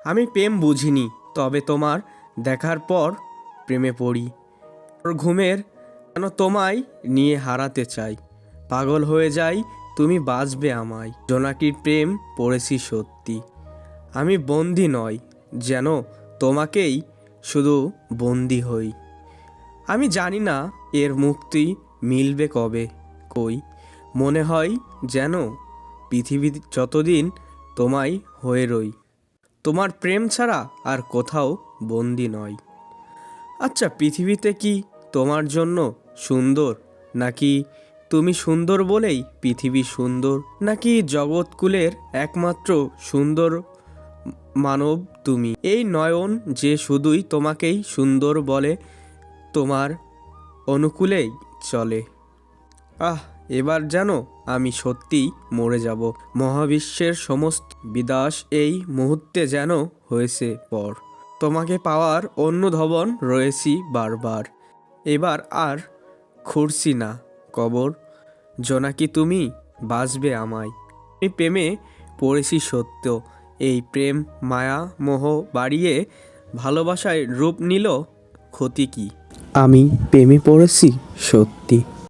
আমি প্রেম বুঝিনি, তবে তোমার দেখার পর প্রেমে পড়ি। ওর ঘুমের যেন তোমায় নিয়ে হারাতে চাই। পাগল হয়ে যাই, তুমি বাঁচবে আমায়। জোনাকির প্রেম পড়েছি সত্যি। আমি বন্দি নয়, যেন তোমাকেই শুধু বন্দি হই। আমি জানি না এর মুক্তি মিলবে কবে। কই মনে হয় যেন পৃথিবী যতদিন তোমায় হয়ে রই। তোমার প্রেম ছাড়া আর কোথাও বন্দি নয়। আচ্ছা, পৃথিবীতে কি তোমার জন্য সুন্দর, নাকি তুমি সুন্দর বলেই পৃথিবী সুন্দর, নাকি জগৎকুলের একমাত্র সুন্দর মানব তুমি? এই নয়ন যে শুধুই তোমাকেই সুন্দর বলে, তোমার অনুকূলেই চলে। এবার যেন আমি সত্যিই মরে যাব। মহাবিশ্বের সমস্ত বিনাশ এই মুহূর্তে যেন হয়েছে পর। তোমাকে পাওয়ার অন্য ধবন রয়েছি বারবার। এবার আর খুঁড়ছি না কবর। জোনাকি তুমি বাঁচবে আমায়। আমি প্রেমে পড়েছি সত্য। এই প্রেম মায়া মোহ বাড়িয়ে ভালোবাসায় রূপ নিল, ক্ষতি কি? আমি প্রেমে পড়েছি সত্যি।